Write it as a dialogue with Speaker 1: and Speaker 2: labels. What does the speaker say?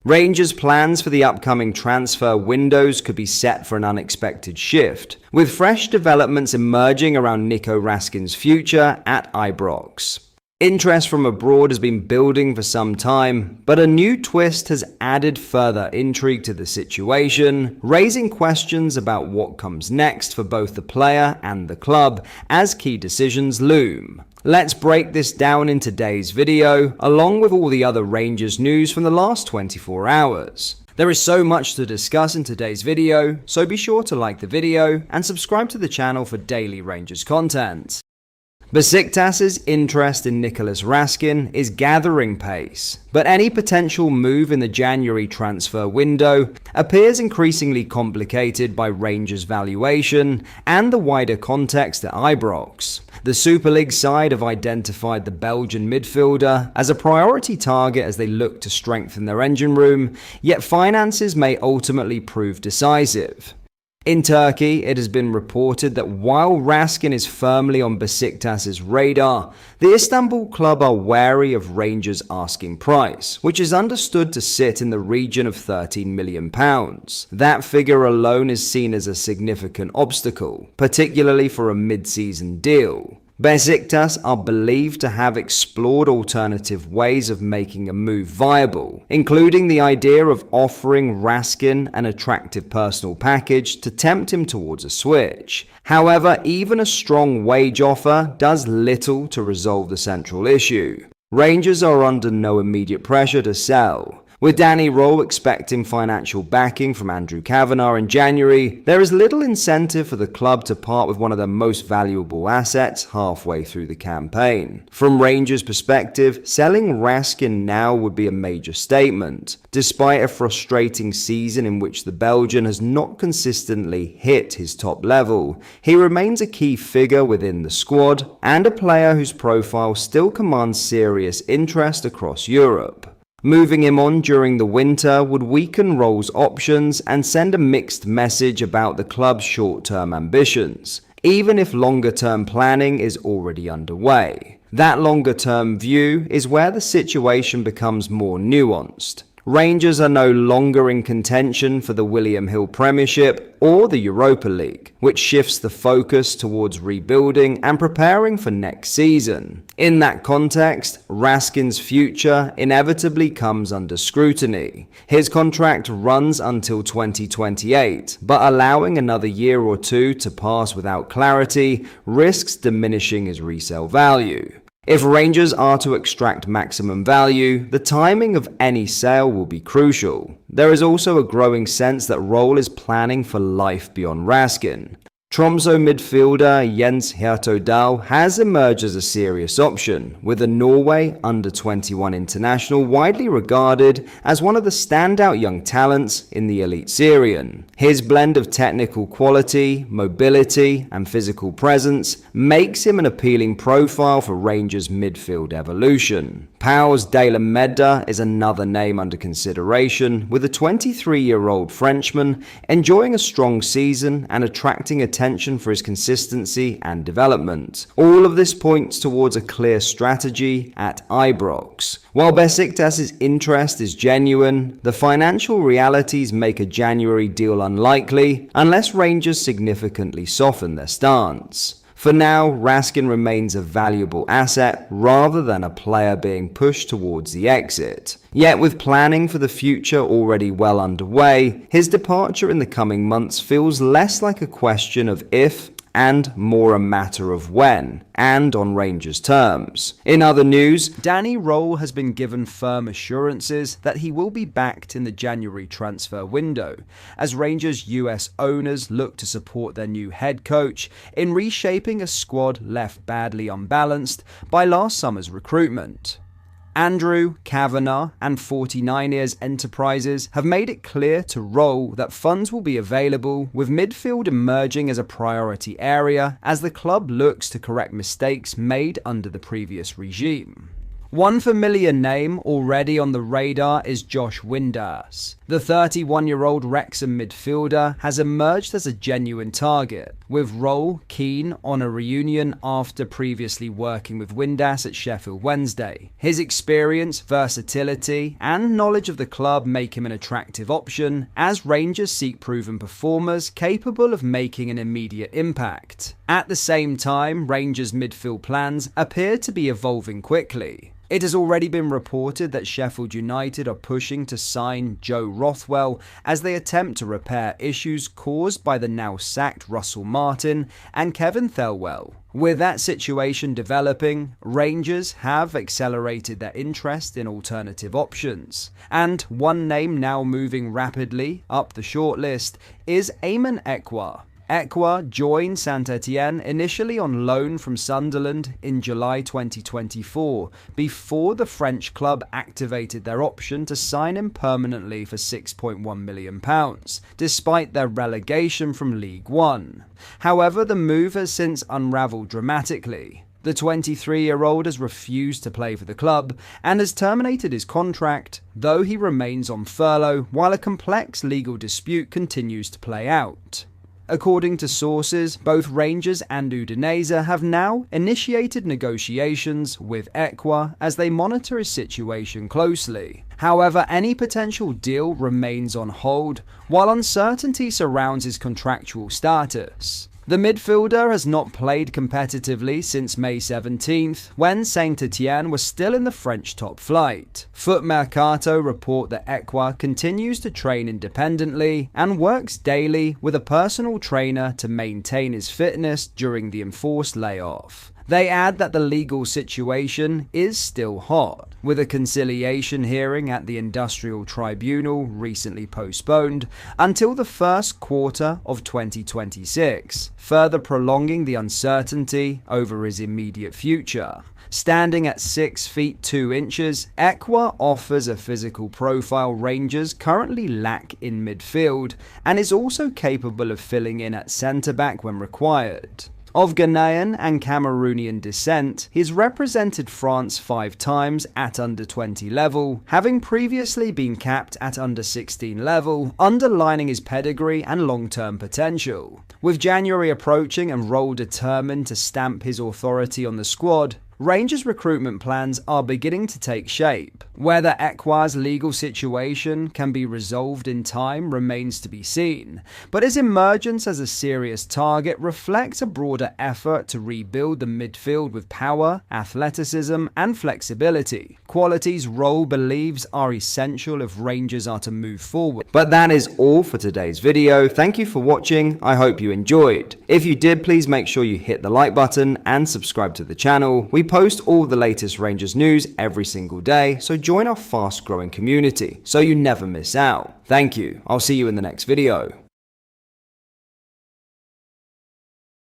Speaker 1: Rangers' plans for the upcoming transfer windows could be set for an unexpected shift, with fresh developments emerging around Nico Raskin's future at Ibrox. Interest from abroad has been building for some time, but a new twist has added further intrigue to the situation, raising questions about what comes next for both the player and the club as key decisions loom. Let's break this down in today's video, along with all the other Rangers news from the last 24 hours. There is so much to discuss in today's video, so be sure to like the video and subscribe to the channel for daily Rangers content. Besiktas' interest in Nico Raskin is gathering pace, but any potential move in the January transfer window appears increasingly complicated by Rangers' valuation and the wider context at Ibrox. The Super League side have identified the Belgian midfielder as a priority target as they look to strengthen their engine room, yet finances may ultimately prove decisive. In Turkey, it has been reported that while Raskin is firmly on Besiktas' radar, the Istanbul club are wary of Rangers' asking price, which is understood to sit in the region of £13 million. That figure alone is seen as a significant obstacle, particularly for a mid-season deal. Besiktas are believed to have explored alternative ways of making a move viable, including the idea of offering Raskin an attractive personal package to tempt him towards a switch. However, even a strong wage offer does little to resolve the central issue. Rangers are under no immediate pressure to sell. With Danny Röhl expecting financial backing from Andrew Kavanagh in January, there is little incentive for the club to part with one of their most valuable assets halfway through the campaign. From Rangers' perspective, selling Raskin now would be a major statement. Despite a frustrating season in which the Belgian has not consistently hit his top level, he remains a key figure within the squad and a player whose profile still commands serious interest across Europe. Moving him on during the winter would weaken Röhl's options and send a mixed message about the club's short-term ambitions, even if longer-term planning is already underway. That longer-term view is where the situation becomes more nuanced. Rangers are no longer in contention for the William Hill Premiership or the Europa League, which shifts the focus towards rebuilding and preparing for next season. In that context, Raskin's future inevitably comes under scrutiny. His contract runs until 2028, but allowing another year or two to pass without clarity risks diminishing his resale value. If Rangers are to extract maximum value, the timing of any sale will be crucial. There is also a growing sense that Röhl is planning for life beyond Raskin. Tromsø midfielder Jens Hertogdal has emerged as a serious option, with the Norway under-21 international widely regarded as one of the standout young talents in the elite Syrian. His blend of technical quality, mobility, and physical presence makes him an appealing profile for Rangers' midfield evolution. Pau's Dalen Medda is another name under consideration, with the 23-year-old Frenchman enjoying a strong season and attracting attention for his consistency and development. All of this points towards a clear strategy at Ibrox. While Besiktas' interest is genuine, the financial realities make a January deal unlikely unless Rangers significantly soften their stance. For now, Raskin remains a valuable asset rather than a player being pushed towards the exit. Yet with planning for the future already well underway, his departure in the coming months feels less like a question of if and more a matter of when, and on Rangers' terms. In other news, Danny Röhl has been given firm assurances that he will be backed in the January transfer window, as Rangers' US owners look to support their new head coach in reshaping a squad left badly unbalanced by last summer's recruitment. Andrew, Kavanagh, and 49 Years Enterprises have made it clear to Röhl that funds will be available, with midfield emerging as a priority area as the club looks to correct mistakes made under the previous regime. One familiar name already on the radar is Josh Windass. The 31-year-old Wrexham midfielder has emerged as a genuine target, with Roll keen on a reunion after previously working with Windass at Sheffield Wednesday. His experience, versatility, and knowledge of the club make him an attractive option, as Rangers seek proven performers capable of making an immediate impact. At the same time, Rangers' midfield plans appear to be evolving quickly. It has already been reported that Sheffield United are pushing to sign Joe Rothwell as they attempt to repair issues caused by the now sacked Russell Martin and Kevin Thelwell. With that situation developing, Rangers have accelerated their interest in alternative options. And one name now moving rapidly up the shortlist is Aiman Aecua. Aecua joined Saint-Etienne initially on loan from Sunderland in July 2024, before the French club activated their option to sign him permanently for £6.1 million, despite their relegation from League One. However, the move has since unravelled dramatically. The 23-year-old has refused to play for the club and has terminated his contract, though he remains on furlough while a complex legal dispute continues to play out. According to sources, both Rangers and Udinese have now initiated negotiations with Aecua as they monitor his situation closely. However, any potential deal remains on hold, while uncertainty surrounds his contractual status. The midfielder has not played competitively since May 17th, when Saint-Etienne was still in the French top flight. Foot Mercato report that Aecua continues to train independently and works daily with a personal trainer to maintain his fitness during the enforced layoff. They add that the legal situation is still hot, with a conciliation hearing at the Industrial Tribunal recently postponed until the first quarter of 2026, further prolonging the uncertainty over his immediate future. Standing at 6 feet 2 inches, Aecua offers a physical profile Rangers currently lack in midfield, and is also capable of filling in at centre-back when required. Of Ghanaian and Cameroonian descent, he's represented France 5 times at under-20 level, having previously been capped at under-16 level, underlining his pedigree and long-term potential. With January approaching and Roll determined to stamp his authority on the squad, Rangers' recruitment plans are beginning to take shape. Whether Aecua's legal situation can be resolved in time remains to be seen, but his emergence as a serious target reflects a broader effort to rebuild the midfield with power, athleticism, and flexibility, qualities Roll believes are essential if Rangers are to move forward. But that is all for today's video. Thank you for watching. I hope you enjoyed. If you did, please make sure you hit the like button and subscribe to the channel. We post all the latest Rangers news every single day, so join our fast growing community so you never miss out. Thank you. I'll see you in the next video.